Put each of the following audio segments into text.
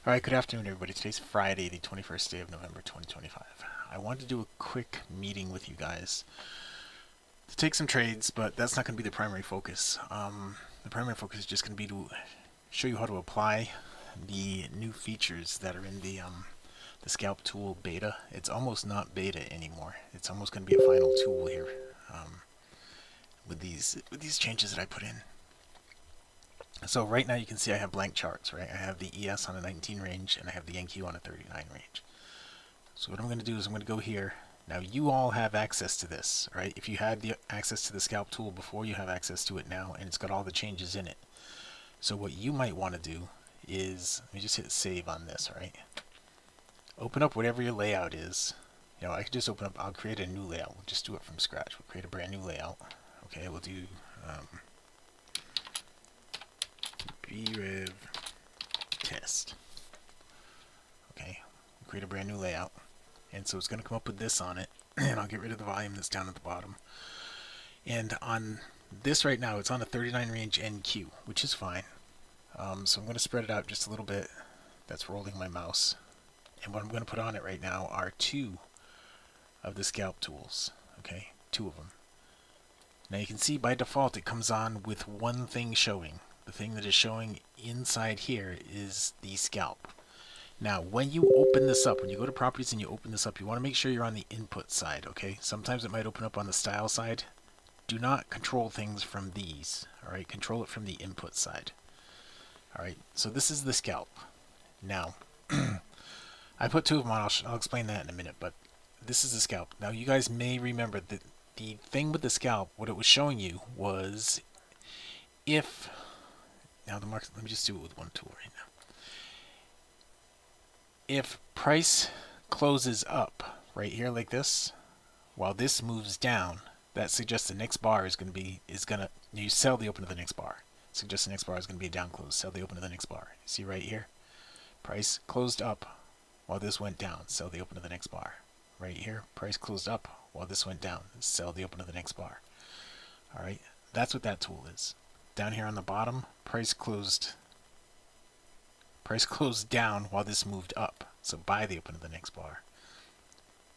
Alright, good afternoon everybody. Today's Friday, the 21st day of November 2025. I wanted to do a quick meeting with you guys to take some trades, but that's not going to be the primary focus. The primary focus is just going to be to show you how to apply the new features that are in the Scalp Tool beta. It's almost not beta anymore. It's almost going to be a final tool here with these changes that I put in. So right now you can see I have blank charts, right? I have the ES on a 19 range and I have the NQ on a 39 range. So what I'm going to do is I'm going to go here. Now you all have access to this, right? If you had the access to the Scalp Tool before, you have access to it now, and it's got all the changes in it. So what you might want to do is, let me just hit save on this, right? Open up whatever your layout is. You know, I could just open up, I'll create a new layout. We'll just do it from scratch. We'll create a brand new layout. Okay, we'll do B-Rev test. Okay, we'll create a brand new layout. And so it's going to come up with this on it. And I'll get rid of the volume that's down at the bottom. And on this right now, it's on a 39 range NQ, which is fine. So I'm going to spread it out just a little bit. That's rolling my mouse. And what I'm going to put on it right now are two of the scalp tools. Okay, two of them. Now you can see by default it comes on with one thing showing. The thing that is showing inside here is the scalp. Now when you open this up, when you go to properties and you open this up, you want to make sure you're on the input side, okay? Sometimes it might open up on the style side. Do not control things from these, alright? Control it from the input side. Alright, so this is the scalp. Now, I put two of them on, I'll explain that in a minute, but this is the scalp. Now you guys may remember that the thing with the scalp, what it was showing you was if, now the market, let me just do it with one tool right now. If price closes up right here like this, while this moves down, that suggests the next bar is going to, you sell the open of the next bar. Suggests the next bar is going to be a down close, sell the open of the next bar. See right here? Price closed up while this went down, sell the open of the next bar. Right here, price closed up while this went down, sell the open of the next bar. Alright, that's what that tool is. Down here on the bottom, price closed down while this moved up, so buy the open of the next bar.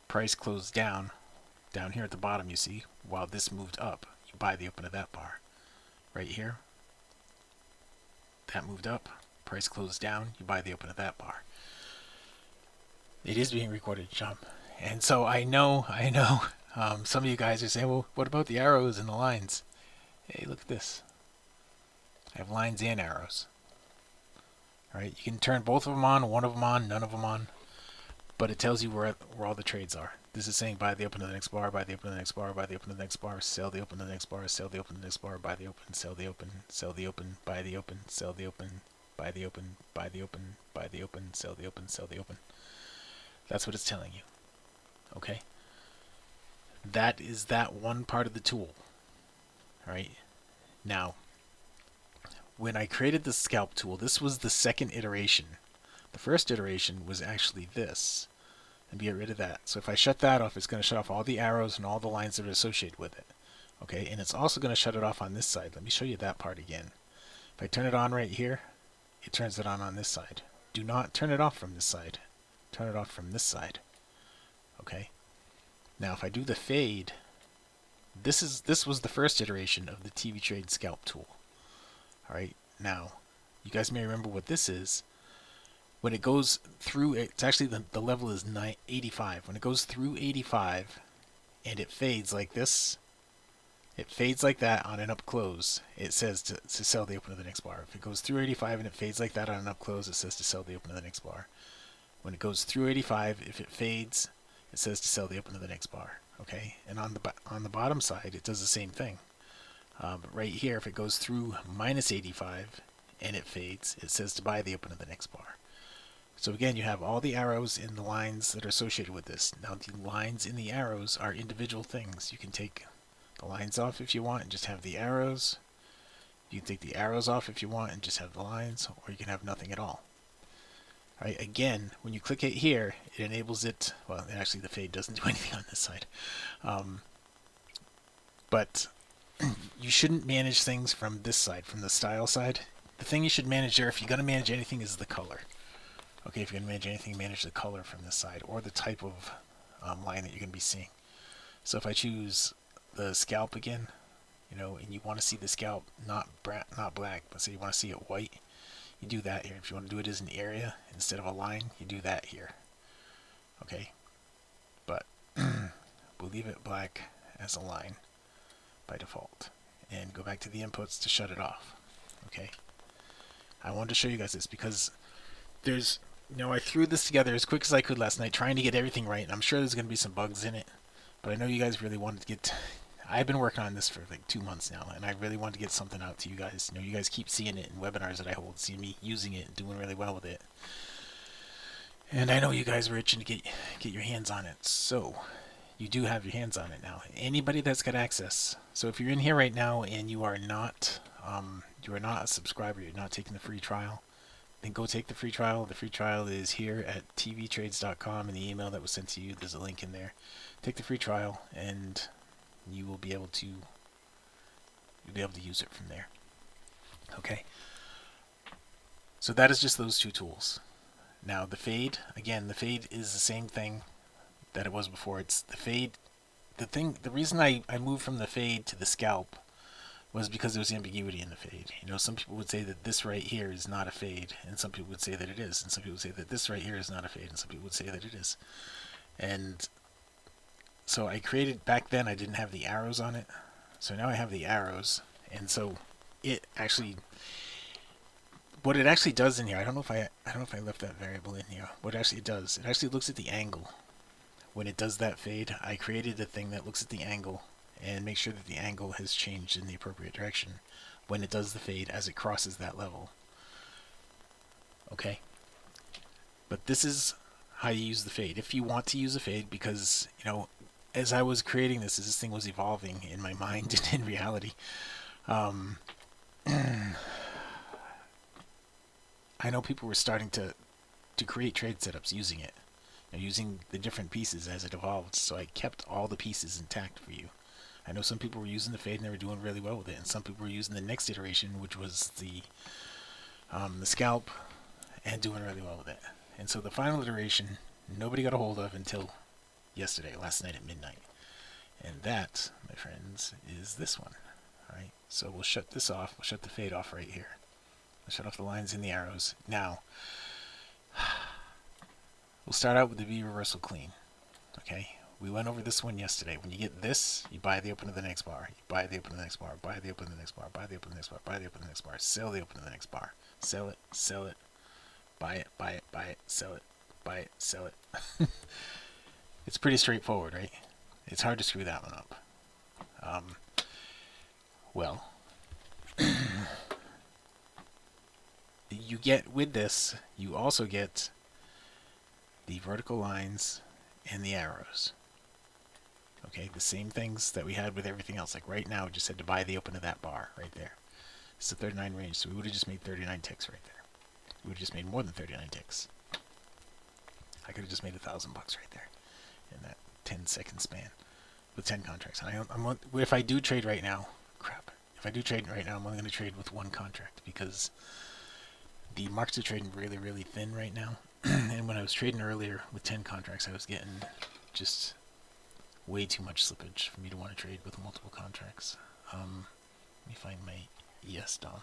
Price closed down here at the bottom, you see, while this moved up, you buy the open of that bar. Right here, that moved up, price closed down, you buy the open of that bar. It is being recorded, jump. And so I know, some of you guys are saying, well, what about the arrows and the lines? Hey, look at this. I have lines and arrows. Alright, you can turn both of them on, one of them on, none of them on, but it tells you where all the trades are. This is saying buy the open of the next bar, buy the open of the next bar, buy the open of the next bar, sell the open of the next bar, sell the open of the next bar, buy the open, sell the open, sell the open, buy the open, sell the open, buy the open, buy the open, buy the open, sell the open, sell the open. That's what it's telling you. Okay? That is that one part of the tool. Alright? Now, when I created the scalp tool, this was the second iteration. The first iteration was actually this. And get rid of that. So if I shut that off, it's going to shut off all the arrows and all the lines that are associated with it. Okay, and it's also going to shut it off on this side. Let me show you that part again. If I turn it on right here, it turns it on this side. Do not turn it off from this side. Turn it off from this side. Okay. Now if I do the fade, this was the first iteration of the TV Trades Scalp Tool. Alright, now you guys may remember what this is. When it goes through, it's actually the level is 85. When it goes through 85 and it fades like this, it fades like that on an up close, it says to sell the open of the next bar. If it goes through 85 and it fades like that on an up close, it says to sell the open of the next bar. When it goes through 85, if it fades, it says to sell the open of the next bar. Okay, and on the bottom side, it does the same thing. But right here, if it goes through minus 85 and it fades, it says to buy the open of the next bar. So again, you have all the arrows and the lines that are associated with this. Now the lines and the arrows are individual things. You can take the lines off if you want and just have the arrows. You can take the arrows off if you want and just have the lines, or you can have nothing at all. Alright, again, when you click it here, it enables it, well, actually the fade doesn't do anything on this side. But you shouldn't manage things from this side, from the style side. The thing you should manage there, if you're going to manage anything, is the color. Okay, if you're going to manage anything, manage the color from this side or the type of line that you're going to be seeing. So if I choose the scalp again, you know, and you want to see the scalp not black, but say you want to see it white, you do that here. If you want to do it as an area instead of a line, you do that here. Okay, but we'll leave it black as a line by default, and go back to the inputs to shut it off. Okay, I wanted to show you guys this because there's, you know, I threw this together as quick as I could last night trying to get everything right, and I'm sure there's going to be some bugs in it, but I know you guys really wanted to get, I've been working on this for like 2 months now, and I really want to get something out to you guys. You know, you guys keep seeing it in webinars that I hold, seeing me using it and doing really well with it, and I know you guys are itching to get your hands on it, so you do have your hands on it now. Anybody that's got access. So if you're in here right now and you are not a subscriber, you're not taking the free trial, then go take the free trial. The free trial is here at tvtrades.com in the email that was sent to you. There's a link in there. Take the free trial and you will be able to use it from there. Okay. So that is just those two tools. Now the fade, again, the fade is the same thing that it was before. It's the fade. The reason I moved from the fade to the scalp was because there was ambiguity in the fade. You know, some people would say that this right here is not a fade, and some people would say that it is, and some people would say that this right here is not a fade, and some people would say that it is. And so I created, back then I didn't have the arrows on it, so now I have the arrows, and so it actually, what it actually does in here, I don't know if I left that variable in here. What actually it does, it actually looks at the angle. When it does that fade, I created a thing that looks at the angle and make sure that the angle has changed in the appropriate direction when it does the fade as it crosses that level. Okay? But this is how you use the fade. If you want to use a fade, because, you know, as I was creating this, as this thing was evolving in my mind and in reality, I know people were starting to create trade setups using it, you know, using the different pieces as it evolved, so I kept all the pieces intact for you. I know some people were using the fade and they were doing really well with it, and some people were using the next iteration, which was the scalp, and doing really well with it. And so the final iteration, nobody got a hold of until yesterday, last night at midnight. And that, my friends, is this one. Alright, so we'll shut this off. We'll shut the fade off right here. We'll shut off the lines and the arrows. Now, we'll start out with the V reversal clean. Okay? We went over this one yesterday. When you get this, you buy the open of the next bar. You buy the open of the next bar. Buy the open of the next bar. Buy the open of the next bar. Buy the open of the next bar. Sell the open of the next bar. Sell it. Sell it. Buy it. Buy it. Buy it. Sell it. Buy it. Sell it. It's pretty straightforward, right? It's hard to screw that one up. Well, you get, with this, you also get the vertical lines and the arrows. Okay, the same things that we had with everything else. Like right now, we just had to buy the open of that bar right there. It's a 39 range, so we would have just made 39 ticks right there. We would have just made more than 39 ticks. I could have just made $1,000 right there in that 10-second span with 10 contracts. And if I do trade right now, crap. If I do trade right now, I'm only going to trade with one contract because the markets are trading really, really thin right now. And when I was trading earlier with 10 contracts, I was getting just way too much slippage for me to want to trade with multiple contracts. Let me find my ES DOM.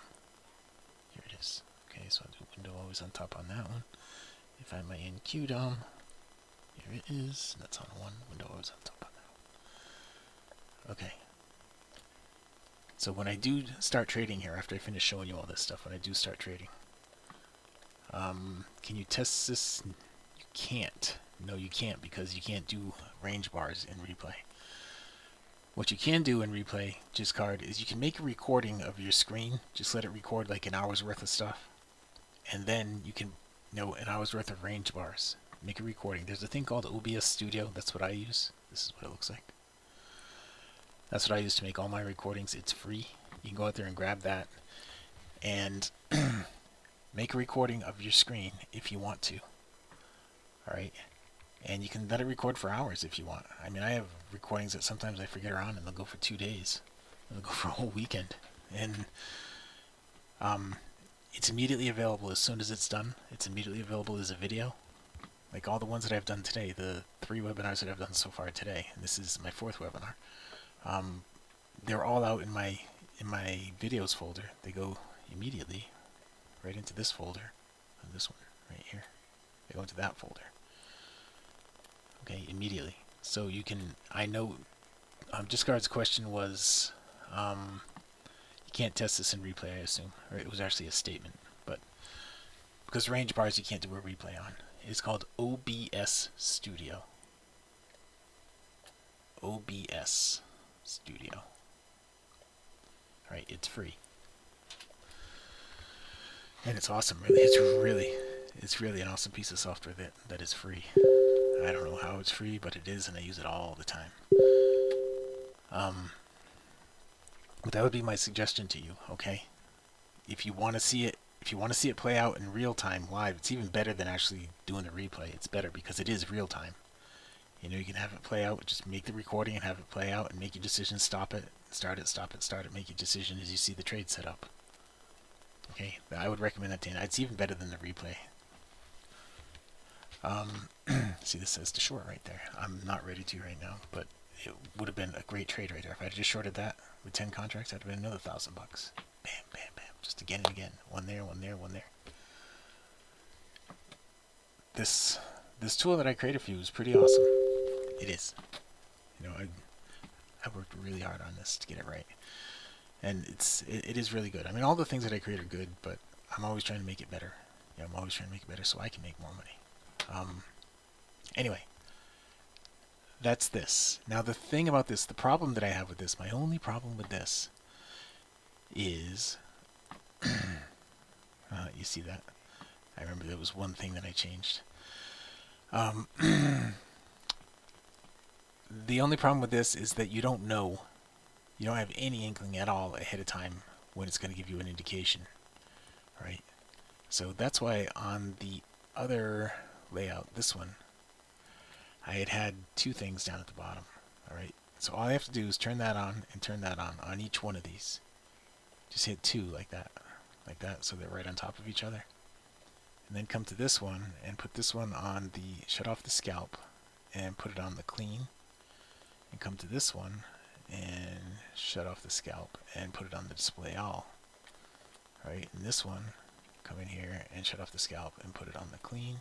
Here it is. Okay, so I'll do window always on top on that one. If I find my NQ DOM, here it is. That's on one. Window always on top on that one. Okay. So when I do start trading here, after I finish showing you all this stuff, when I do start trading, can you test this? You can't. No, you can't, because you can't do range bars in replay. What you can do in replay, card, is you can make a recording of your screen. Just let it record like an hour's worth of stuff. And then you can, an hour's worth of range bars. Make a recording. There's a thing called OBS Studio. That's what I use. This is what it looks like. That's what I use to make all my recordings. It's free. You can go out there and grab that and make a recording of your screen if you want to. Alright? And you can let it record for hours if you want. I mean, I have recordings that sometimes I forget are on and they'll go for 2 days. They'll go for a whole weekend. And it's immediately available as soon as it's done. It's immediately available as a video. Like all the ones that I've done today, the 3 webinars that I've done so far today, and this is my 4th webinar. They're all out in my videos folder. They go immediately right into this folder, and this one right here. They go into that folder. Okay, immediately. So you can, I know, Discard's question was, you can't test this in replay, I assume. Or it was actually a statement, but because range bars you can't do a replay on. It's called OBS Studio. OBS Studio. Right, it's free. And it's awesome, really. It's really an awesome piece of software that is free. I don't know how it's free, but it is, and I use it all the time. But that would be my suggestion to you, okay? If you want to see it play out in real time live, it's even better than actually doing a replay. It's better because it is real time. You know, you can have it play out, just make the recording and have it play out and make your decision, stop it, start it, stop it, start it, make your decision as you see the trade set up. Okay, I would recommend that to you. It's even better than the replay. See, this says to short right there. I'm not ready to right now, but it would have been a great trade right there. If I had just shorted that with 10 contracts, that'd have been another $1,000. Bam, bam, bam. Just again and again. One there, one there, one there. This tool that I created for you is pretty awesome. It is. You know, I worked really hard on this to get it right. And it is really good. I mean, all the things that I create are good, but I'm always trying to make it better. You know, I'm always trying to make it better so I can make more money. Anyway, that's this. Now the thing about this, the problem that I have with this, my only problem with this is, you see that? I remember there was one thing that I changed. The only problem with this is that you don't know, you don't have any inkling at all ahead of time when it's going to give you an indication, right? So that's why on the other layout, this one, I had 2 things down at the bottom. Alright, so all I have to do is turn that on and turn that on each one of these. Just hit 2 like that, so they're right on top of each other. And then come to this one and put this one on the shut off the scalp and put it on the clean. And come to this one and shut off the scalp and put it on the display all. Alright, and this one, come in here and shut off the scalp and put it on the clean.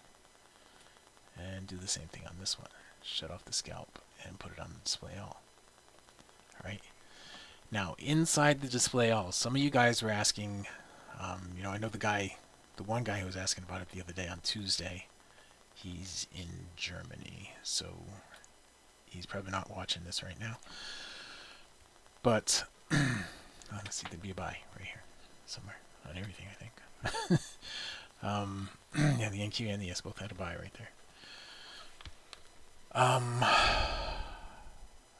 And do the same thing on this one. Shut off the scalp and put it on the display all. Alright. Now, inside the display all, some of you guys were asking, you know, I know the one guy who was asking about it the other day on Tuesday, he's in Germany, so he's probably not watching this right now. But, let's see, there'd be a buy right here, somewhere, on everything, I think. Yeah, the NQ and the S both had a buy right there.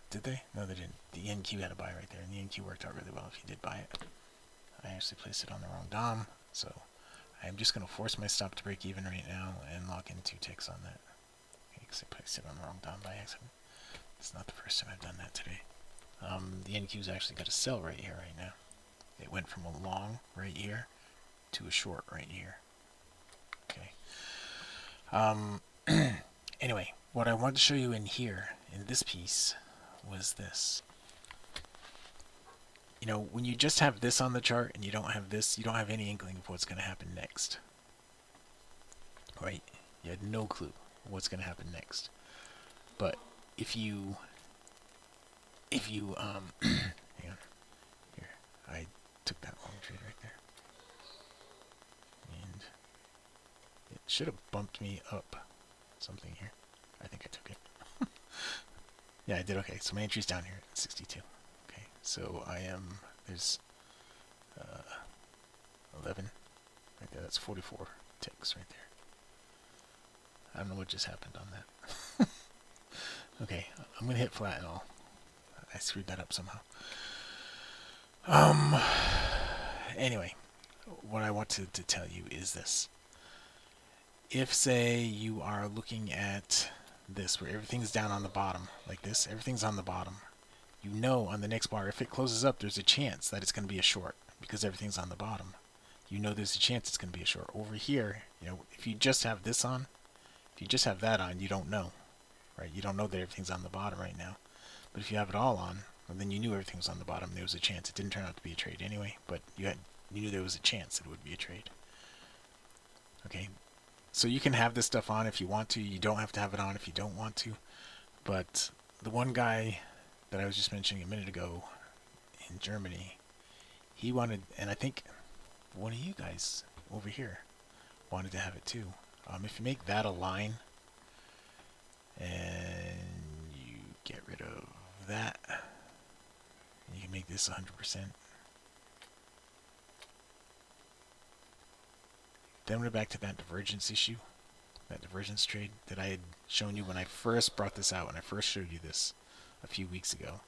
Did they? No, they didn't. The NQ had a buy right there, and the NQ worked out really well if you did buy it. I actually placed it on the wrong DOM, so I'm just going to force my stop to break even right now and lock in 2 ticks on that. Because I placed it on the wrong DOM by accident. It's not the first time I've done that today. The NQ's actually got a sell right here right now. It went from a long right here to a short right here. Okay. Anyway, what I wanted to show you in here, in this piece, was this. You know, when you just have this on the chart and you don't have this, you don't have any inkling of what's going to happen next. Right? You had no clue what's going to happen next. But if you hang on, here, I took that long trade right there. And it should have bumped me up something here. I think I took it. Yeah, I did. Okay, so my entry's down here at 62. Okay, so I am, there's 11 right there. That's 44 ticks right there. I don't know what just happened on that. Okay, I'm gonna hit flat and all. I screwed that up somehow. Anyway, what I want to tell you is this. If, say, you are looking at this, where everything's down on the bottom, like this, everything's on the bottom, you know on the next bar, if it closes up, there's a chance that it's going to be a short, because everything's on the bottom. you know there's a chance it's going to be a short. Over here, you know, if you just have this on, if you just have that on, you don't know, right? You don't know that everything's on the bottom right now. But if you have it all on, well, then you knew everything was on the bottom. There was a chance. It didn't turn out to be a trade anyway, but you knew there was a chance that it would be a trade. Okay, so you can have this stuff on if you want to. You don't have to have it on if you don't want to. But the one guy that I was just mentioning a minute ago in Germany, he wanted, and I think one of you guys over here wanted to have it too. If you make that a line and you get rid of that, you can make this 100%. Then we're back to that divergence issue, that divergence trade that I had shown you when I first brought this out, when I first showed you this a few weeks ago.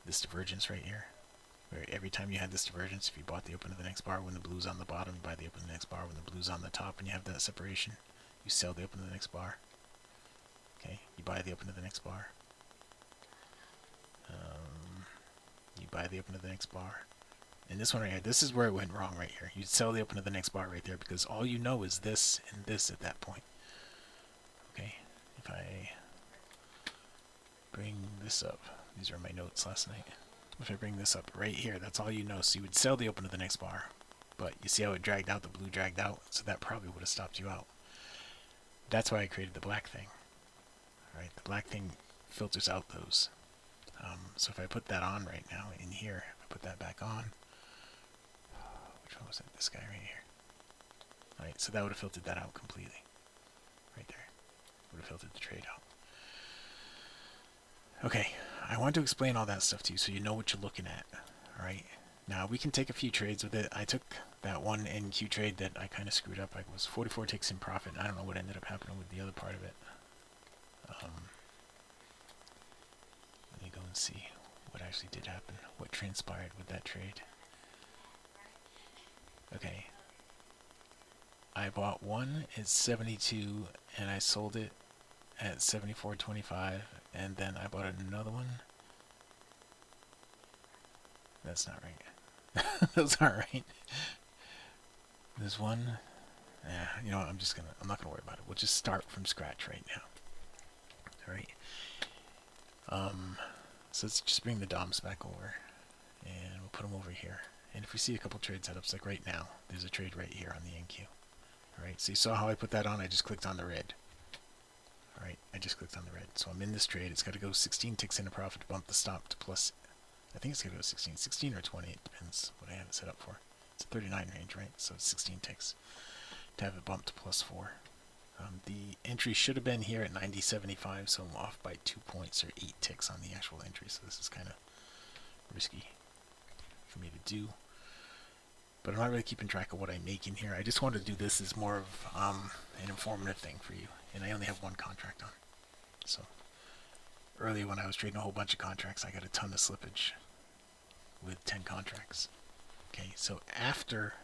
This divergence right here, where every time you had this divergence, if you bought the open of the next bar when the blue's on the bottom, you buy the open of the next bar when the blue's on the top, and you have that separation, you sell the open of the next bar. Okay, you buy the open of the next bar. You buy the open of the next bar. And this one right here, this is where it went wrong right here. You'd sell the open of the next bar right there because all you know is this and this at that point. Okay, if I bring this up, these are my notes last night. If I bring this up right here, that's all you know. So you would sell the open of the next bar. But you see how it dragged out, the blue dragged out? So that probably would have stopped you out. That's why I created the black thing. All right, the black thing filters out those. So if I put that on right now in here, if I put that back on, which one was it? This guy right here. Alright, so that would have filtered that out completely. Right there. Would have filtered the trade out. Okay, I want to explain all that stuff to you so you know what you're looking at. Alright, now we can take a few trades with it. I took that one NQ trade that I kind of screwed up. I was 44 ticks in profit. I don't know what ended up happening with the other part of it. Let me go and see what actually did happen, what transpired with that trade. Okay, I bought one at 72 and I sold it at 74.25, and then I bought another one. That's not right. Those aren't right. There's one. Yeah, you know what, I'm not gonna worry about it. We'll just start from scratch right now. Alright. So let's just bring the DOMs back over and we'll put them over here. And if we see a couple trade setups, like right now, there's a trade right here on the NQ. Alright, so you saw how I put that on? I just clicked on the red. Alright, I just clicked on the red. So I'm in this trade. It's got to go 16 ticks into profit to bump the stop to plus, I think it's going to go 16 or 20. It depends what I have it set up for. It's a 39 range, right? So it's 16 ticks to have it bump to plus 4. The entry should have been here at 90.75, so I'm off by 2 points or 8 ticks on the actual entry. So this is kind of risky for me to do. But I'm not really keeping track of what I'm making here. I just wanted to do this as more of an informative thing for you. And I only have one contract on. So earlier when I was trading a whole bunch of contracts, I got a ton of slippage with 10 contracts. Okay, so after,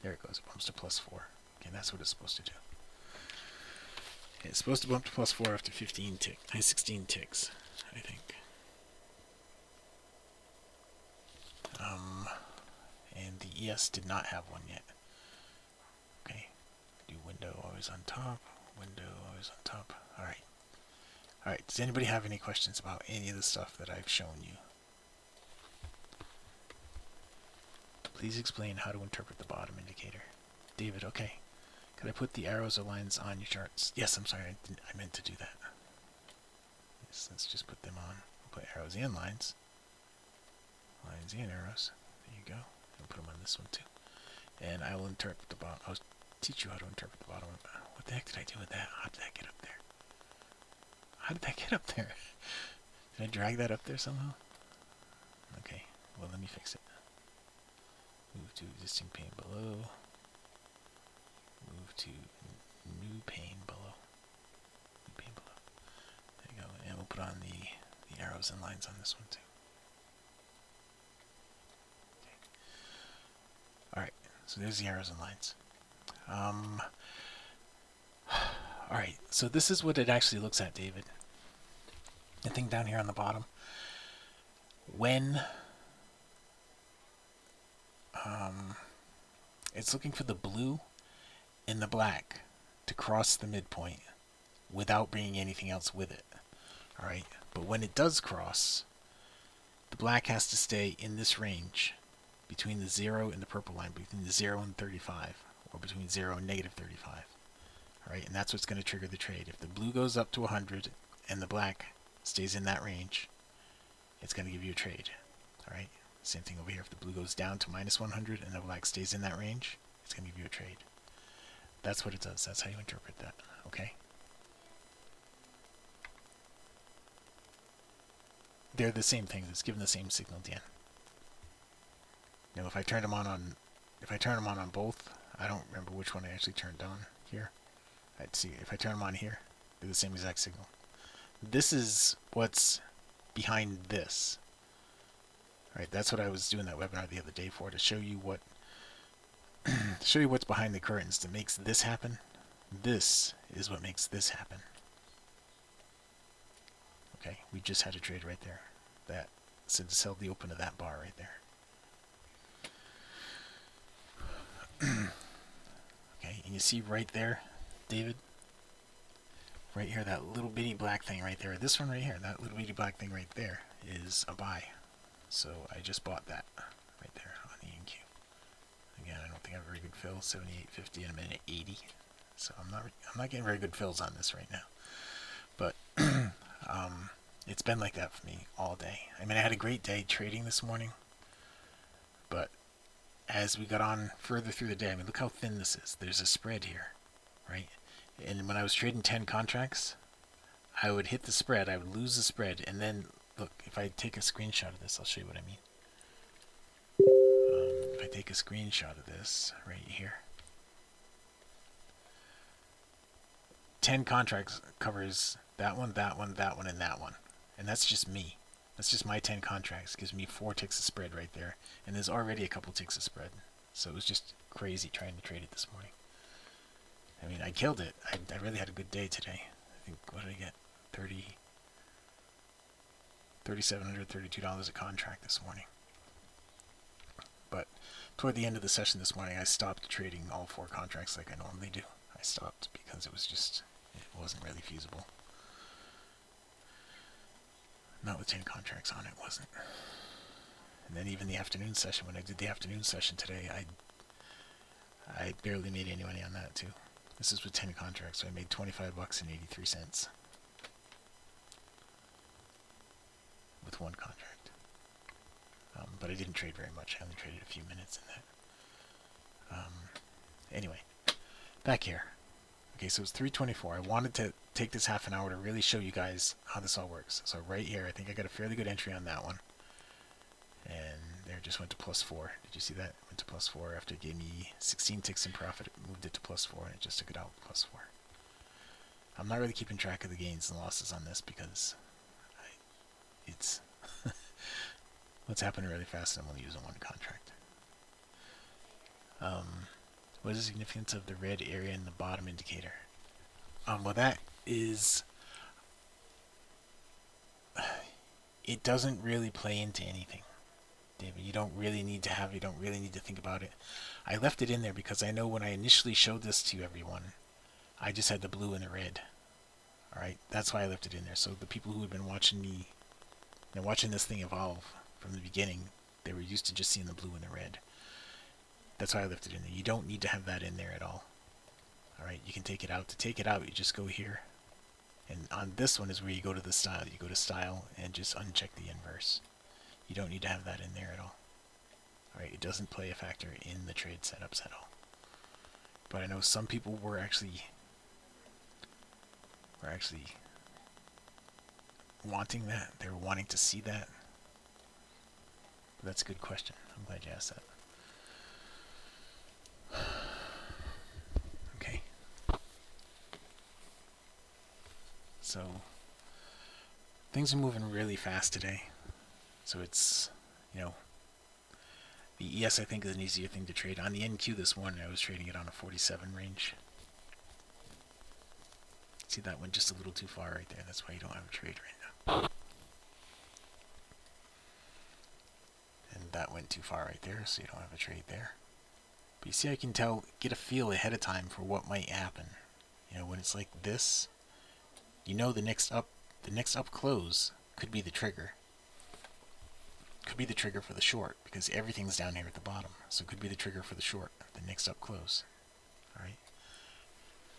there it goes, it bumps to plus 4. Okay, that's what it's supposed to do. Okay, it's supposed to bump to plus 4 after 16 ticks, I think. And the ES did not have one yet. Okay, do window always on top, window always on top. Alright. Alright, does anybody have any questions about any of the stuff that I've shown you? Please explain how to interpret the bottom indicator. David, okay. Could I put the arrows or lines on your charts? Yes, I'm sorry, I meant to do that. Yes, let's just put them on. We'll put arrows and lines. Lines and arrows. There you go. I'll put them on this one too. And I will interpret the bottom. I'll teach you how to interpret the bottom. What the heck did I do with that? How did that get up there? How did that get up there? Did I drag that up there somehow? Okay, well let me fix it. Move to existing pane below. Move to new pane below. New pane below. There you go. And we'll put on the arrows and lines on this one too. Alright, so there's the arrows and lines. Alright, so this is what it actually looks at, David. The thing down here on the bottom. When It's looking for the blue and the black to cross the midpoint without bringing anything else with it. Alright, but when it does cross, the black has to stay in this range between the 0 and the purple line, between the 0 and 35, or between 0 and negative 35. Alright, and that's what's going to trigger the trade. If the blue goes up to 100 and the black stays in that range, it's going to give you a trade. Alright, same thing over here. If the blue goes down to minus 100 and the black stays in that range, it's going to give you a trade. That's what it does. That's how you interpret that. Okay? They're the same thing. It's given the same signal at the end. Now, if I turn them on both, I don't remember which one I actually turned on here. I'd see if I turn them on here, they're the same exact signal. This is what's behind this. Right, that's what I was doing that webinar the other day for, to show you what show you what's behind the curtains that makes this happen. This is what makes this happen. Okay, we just had a trade right there. That just held the open of that bar right there. Okay, and you see right there, David, right here, that little bitty black thing right there, this one right here, that little bitty black thing right there is a buy. So I just bought that right there on the NQ. Again, I don't think I have a very good fill. 78.50 and I'm in at 80. So I'm not getting very good fills on this right now. But it's been like that for me all day. I mean, I had a great day trading this morning, but as we got on further through the day, I mean, look how thin this is. There's a spread here, right? And when I was trading 10 contracts, I would hit the spread, I would lose the spread, and then look, if I take a screenshot of this, I'll show you what I mean. If I take a screenshot of this right here, 10 contracts covers that one, that one, that one, and that one. And that's just me. That's just my 10 contracts. Gives me 4 ticks of spread right there. And there's already a couple ticks of spread. So it was just crazy trying to trade it this morning. I mean, I killed it. I really had a good day today. I think, what did I get? $3,732 a contract this morning. But toward the end of the session this morning, I stopped trading all 4 contracts like I normally do. I stopped because it wasn't really feasible. Not with 10 contracts on, it wasn't. And then even the afternoon session, when I did the afternoon session today, I barely made any money on that too. This is with 10 contracts, so I made $25.83 with 1 contract. But I didn't trade very much. I only traded a few minutes in that. Anyway, back here. Okay, so it's 3:24. I wanted to take this half an hour to really show you guys how this all works. So right here, I think I got a fairly good entry on that one. And there, it just went to +4. Did you see that? It went to +4 after it gave me 16 ticks in profit. It moved it to +4, and it just took it out +4. I'm not really keeping track of the gains and losses on this because it's what's happening really fast, and I'm only using 1 contract. What is the significance of the red area in the bottom indicator? Well, that is, it doesn't really play into anything, David. You don't really need to think about it. I left it in there because I know when I initially showed this to everyone, I just had the blue and the red. Alright, that's why I left it in there. So the people who had been watching me, watching this thing evolve from the beginning, they were used to just seeing the blue and the red. That's why I left it in there. You don't need to have that in there at all. Alright, you can take it out. To take it out, you just go here. And on this one is where you go to the style. You go to style and just uncheck the inverse. You don't need to have that in there at all. Alright, it doesn't play a factor in the trade setups at all. But I know some people were actually wanting that. They were wanting to see that. But that's a good question. I'm glad you asked that. Okay. So things are moving really fast today. So it's, the ES I think is an easier thing to trade. On the NQ this morning, I was trading it on a 47 range. See, that went just a little too far right there. That's why you don't have a trade right now. And that went too far right there, so you don't have a trade there. But you see, I can get a feel ahead of time for what might happen. You know, when it's like this, you know the next up close could be the trigger. Could be the trigger for the short, because everything's down here at the bottom. So it could be the trigger for the short, the next up close. Alright?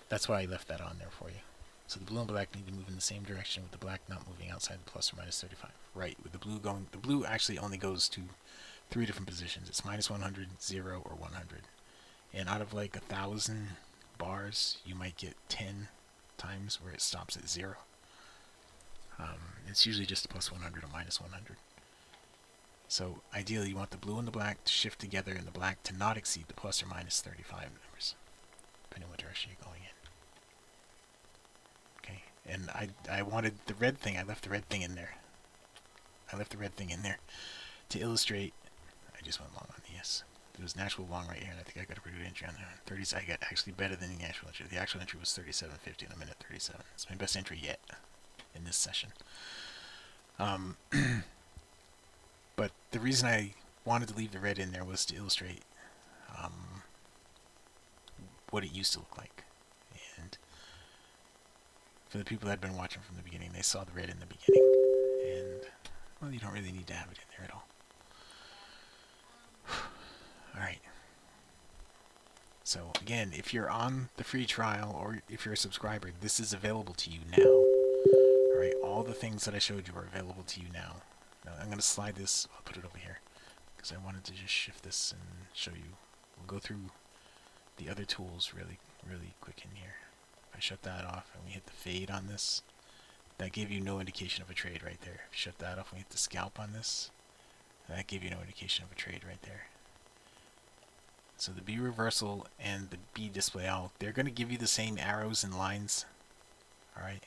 That's why I left that on there for you. So the blue and black need to move in the same direction, with the black not moving outside the plus or minus 35. Right, with the blue actually only goes to 3 different positions. It's minus 100, 0, or 100. And out of like 1,000 bars, you might get 10 times where it stops at 0. It's usually just a plus 100 or minus 100. So ideally you want the blue and the black to shift together and the black to not exceed the plus or minus 35 numbers, depending on what direction you're going in. Okay, and I wanted the red thing, I left the red thing in there. To illustrate. I just went long on the yes. There was an actual long right here, and I think I got a pretty good entry on there. 30s, I got actually better than the actual entry. The actual entry was 37.50 and I'm in at 37. It's my best entry yet in this session. But the reason I wanted to leave the red in there was to illustrate what it used to look like. And for the people that had been watching from the beginning, they saw the red in the beginning. And, well, you don't really need to have it in there at all. Alright. So, again, if you're on the free trial or if you're a subscriber, this is available to you now. Alright, all the things that I showed you are available to you now. Now, I'm going to slide this, I'll put it over here, because I wanted to just shift this and show you. We'll go through the other tools really quick in here. If I shut that off and we hit the fade on this, that gave you no indication of a trade right there. If you shut that off and we hit the scalp on this, that gave you no indication of a trade right there. So the B reversal and the B display all, they're going to give you the same arrows and lines. Alright.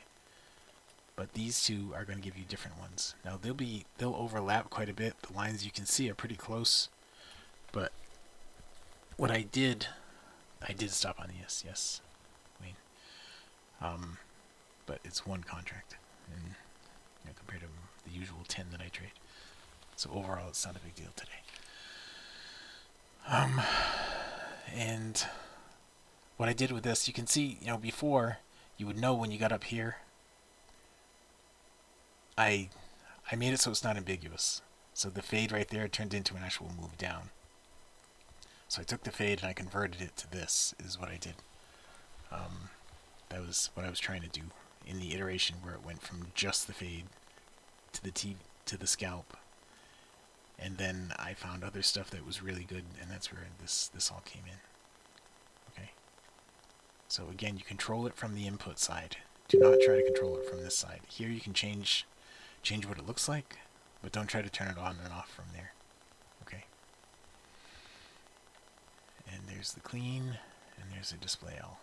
But these two are going to give you different ones. Now they'll overlap quite a bit. The lines you can see are pretty close. But what I did stop on the yes. Wayne. But it's one contract, and you know, compared to the usual 10 that I trade. So overall, it's not a big deal today. And what I did with this, you can see, you know, before you would know when you got up here. I made it so it's not ambiguous. So the fade right there turned into an actual move down. So I took the fade and I converted it to this, is what I did. That was what I was trying to do in the iteration where it went from just the fade to the scalp. And then I found other stuff that was really good, and that's where this all came in. Okay. So again, you control it from the input side. Do not try to control it from this side. Here you can change what it looks like, but don't try to turn it on and off from there. Okay. And there's the clean, and there's the display all.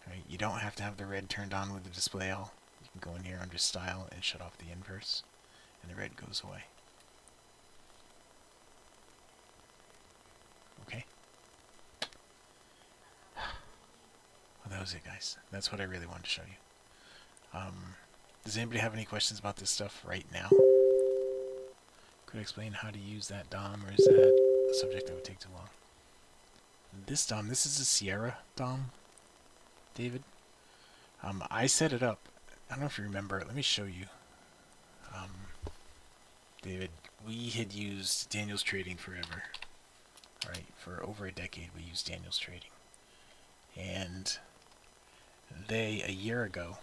Alright, you don't have to have the red turned on with the display all. You can go in here under style and shut off the inverse, and the red goes away. Okay. Well, that was it, guys. That's what I really wanted to show you. Does anybody have any questions about this stuff right now? Could I explain how to use that DOM, or is that a subject that would take too long? This DOM, this is a Sierra DOM, David. I set it up. I don't know if you remember. Let me show you. David, we had used Daniel's Trading forever. Right, for over a decade we used Daniel's Trading. And a year ago,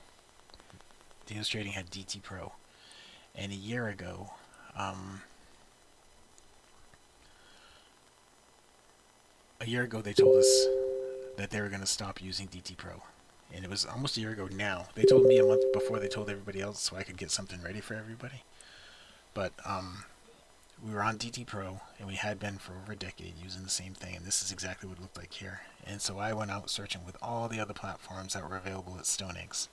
Daniel's Trading had DT Pro. And a year ago, they told us that they were going to stop using DT Pro. And it was almost a year ago now. They told me a month before they told everybody else, so I could get something ready for everybody. But we were on DT Pro, and we had been for over a decade using the same thing, and this is exactly what it looked like here. And so I went out searching with all the other platforms that were available at StoneX.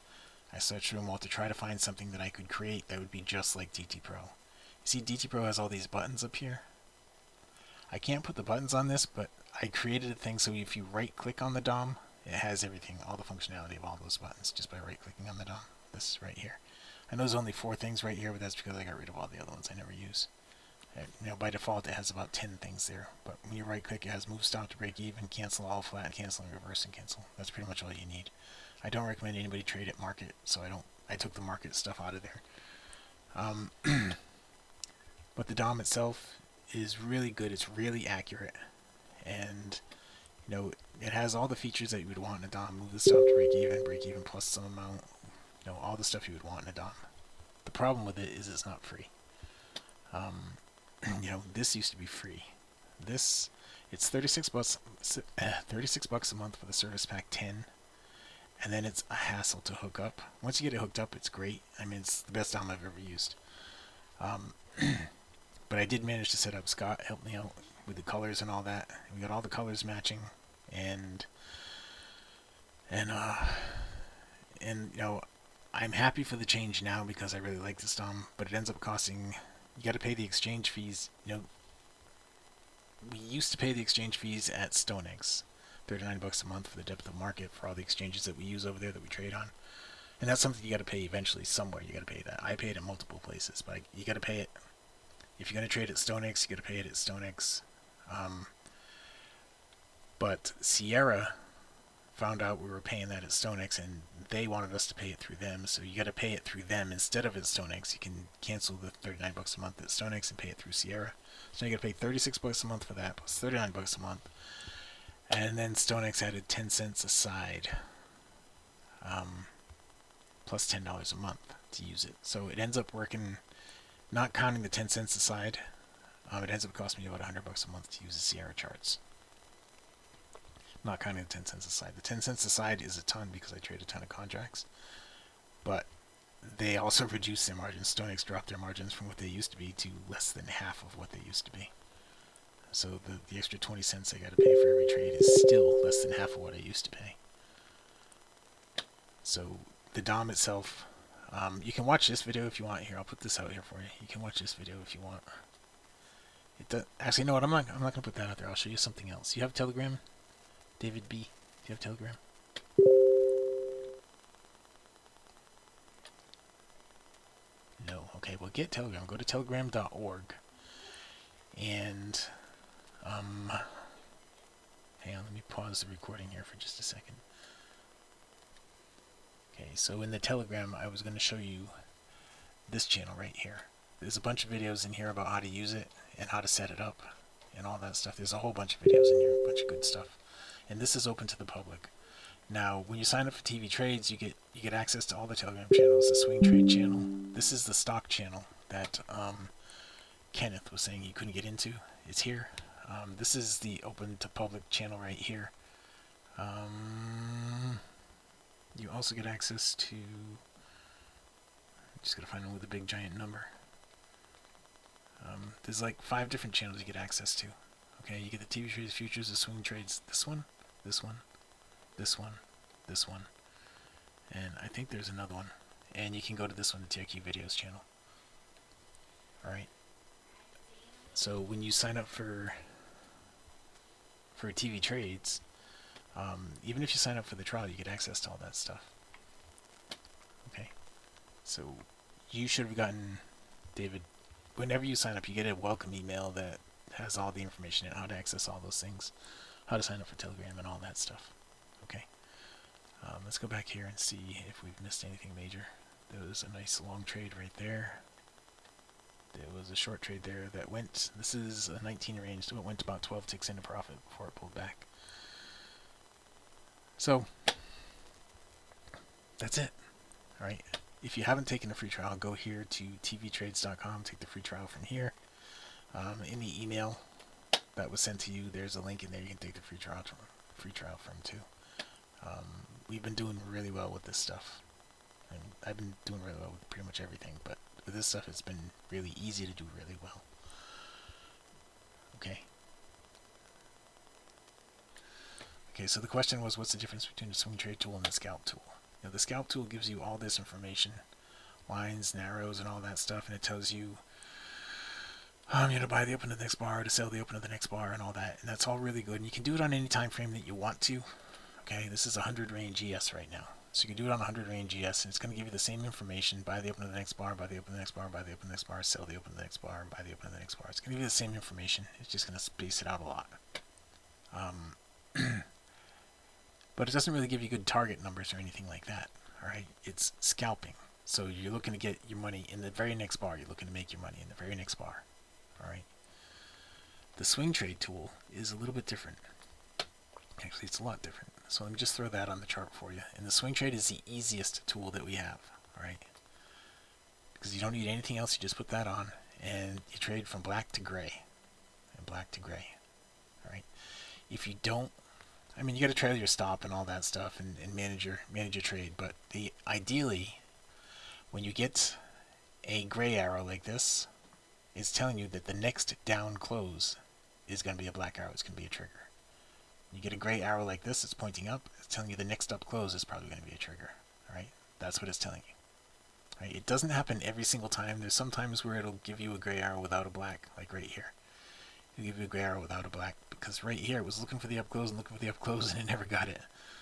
I searched them all to try to find something that I could create that would be just like DT Pro. You see, DT Pro has all these buttons up here. I can't put the buttons on this, but I created a thing so if you right-click on the DOM, it has everything, all the functionality of all those buttons, just by right-clicking on the DOM. This right here. I know there's only 4 things right here, but that's because I got rid of all the other ones I never use. You know, by default it has about 10 things there, but when you right click it has move stop to break even, cancel all flat, cancel and reverse and cancel. That's pretty much all you need. I don't recommend anybody trade at market, so I took the market stuff out of there. But the DOM itself is really good. It's really accurate, and you know, it has all the features that you would want in a DOM. Move the stop to break even plus some amount, you know, all the stuff you would want in a DOM. The problem with it is it's not free. You know, this used to be free. It's 36 bucks a month for the service pack 10, and then it's a hassle to hook up. Once you get it hooked up, it's great. I mean, it's the best DOM I've ever used. But I did manage to set up. Scott helped me out with the colors and all that. We got all the colors matching, and you know, I'm happy for the change now because I really like this DOM. But it ends up costing. You got to pay the exchange fees. You know, we used to pay the exchange fees at StoneX, 39 bucks a month for the depth of market for all the exchanges that we use over there that we trade on, and that's something you got to pay eventually somewhere. You got to pay that. I paid it multiple places, but you got to pay it. If you're going to trade at StoneX, you got to pay it at StoneX. But Sierra found out we were paying that at StoneX, and they wanted us to pay it through them. So you got to pay it through them instead of at StoneX. You can cancel the 39 bucks a month at StoneX and pay it through Sierra. So you got to pay 36 bucks a month for that, plus 39 bucks a month. And then StoneX added 10 cents aside, plus $10 a month to use it. So it ends up working. Not counting the 10 cents aside, it ends up costing me about 100 bucks a month to use the Sierra charts. Not counting the 10 cents aside. The 10 cents aside is a ton because I trade a ton of contracts, but they also reduced their margins. StoneX dropped their margins from what they used to be to less than half of what they used to be. So the extra 20 cents I got to pay for every trade is still less than half of what I used to pay. So the DOM itself. You can watch this video if you want. Here, I'll put this out here for you. You can watch this video if you want. Actually, no, I'm not going to put that out there. I'll show you something else. You have Telegram? David B. Do you have Telegram? No. Okay, well, get Telegram. Go to telegram.org. And, hang on, let me pause the recording here for just a second. Okay, so in the Telegram, I was going to show you this channel right here. There's a bunch of videos in here about how to use it and how to set it up and all that stuff. There's a whole bunch of videos in here, a bunch of good stuff. And this is open to the public. Now, when you sign up for TV Trades, you get access to all the Telegram channels, the Swing Trade channel. This is the stock channel that Kenneth was saying he couldn't get into. It's here. This is the open to public channel right here. You also get access to, just gotta find one with a big giant number. There's like 5 different channels you get access to. Okay, you get the TV Trades Futures, the Swing Trades, this one, this one, this one, this one, and I think there's another one. And you can go to this one, the TRQ Videos channel. Alright. So when you sign up for TV Trades, even if you sign up for the trial, you get access to all that stuff. Okay, so you should have gotten, David, whenever you sign up, you get a welcome email that has all the information and how to access all those things, how to sign up for Telegram and all that stuff. Okay, let's go back here and see if we've missed anything major. There was a nice long trade right there. There was a short trade there that went, this is a 19 range, so it went about 12 ticks into profit before it pulled back. So, that's it. Alright, if you haven't taken a free trial, go here to tvtrades.com, take the free trial from here. In the email that was sent to you, there's a link in there you can take the free trial from too. We've been doing really well with this stuff. And I've been doing really well with pretty much everything, but with this stuff it's been really easy to do really well. Okay. Okay, so the question was, what's the difference between the swing trade tool and the scalp tool? Now, the scalp tool gives you all this information, lines, narrows, and all that stuff, and it tells you, to buy the open of the next bar, to sell the open of the next bar, and all that. And that's all really good. And you can do it on any time frame that you want to. Okay, this is 100 range ES right now. So you can do it on 100 range ES, and it's going to give you the same information: buy the open of the next bar, buy the open of the next bar, buy the open of the next bar, sell the open of the next bar, and buy the open of the next bar. It's going to give you the same information. It's just going to space it out a lot. But it doesn't really give you good target numbers or anything like that. All right, it's scalping. So you're looking to get your money in the very next bar. You're looking to make your money in the very next bar. All right. The swing trade tool is a little bit different. Actually, it's a lot different. So let me just throw that on the chart for you. And the swing trade is the easiest tool that we have. All right. Because you don't need anything else. You just put that on, and you trade from black to gray, and black to gray. All right. If you don't, I mean, you got to trail your stop and all that stuff, and manage your trade. But ideally, when you get a gray arrow like this, it's telling you that the next down close is going to be a black arrow. It's going to be a trigger. You get a gray arrow like this, it's pointing up. It's telling you the next up close is probably going to be a trigger. All right, that's what it's telling you. All right, it doesn't happen every single time. There's some times where it'll give you a gray arrow without a black, like right here. It'll give you a gray arrow without a black, because right here it was looking for the up close and looking for the up close, and it never got it.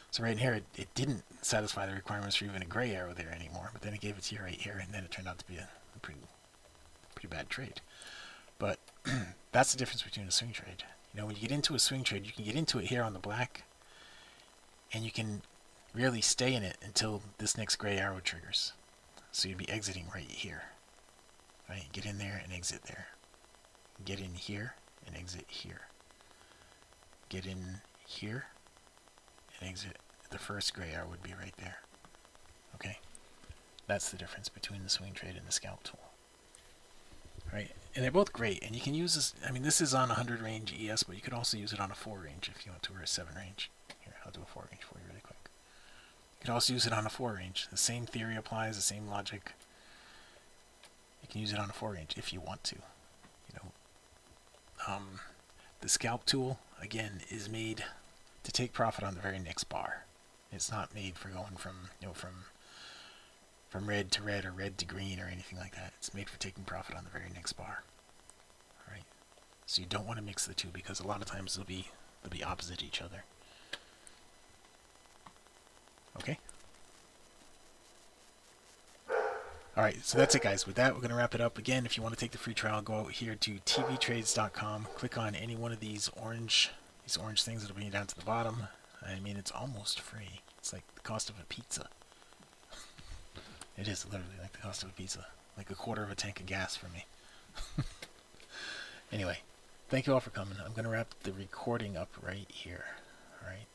So right in here, it didn't satisfy the requirements for even a gray arrow there anymore. But then it gave it to you right here, and then it turned out to be a pretty bad trade. But that's the difference between a swing trade. You know, when you get into a swing trade, you can get into it here on the black, and you can really stay in it until this next gray arrow triggers. So you'd be exiting right here. Right? Get in there and exit there. Get in here and exit here. Get in here and exit. The first gray arrow would be right there. Okay? That's the difference between the swing trade and the scalp tool. Right? And they're both great, and you can use this. I mean, this is on 100 range ES, but you could also use it on a 4 range if you want to, or a 7 range. Here, I'll do a 4 range for you really quick. You can also use it on a 4 range. The same theory applies, the same logic. You can use it on a 4 range if you want to. You know, the scalp tool again is made to take profit on the very next bar. It's not made for going from from red to red or red to green or anything like that. It's made for taking profit on the very next bar. All right. So you don't want to mix the two, because a lot of times they'll be opposite each other. Okay. All right, so that's it, guys. With that, we're going to wrap it up. Again, if you want to take the free trial, go out here to tvtrades.com. Click on any one of these orange things that'll bring you down to the bottom. I mean, it's almost free. It's like the cost of a pizza. It is literally like the cost of a pizza. Like a quarter of a tank of gas for me. Anyway, thank you all for coming. I'm going to wrap the recording up right here. All right.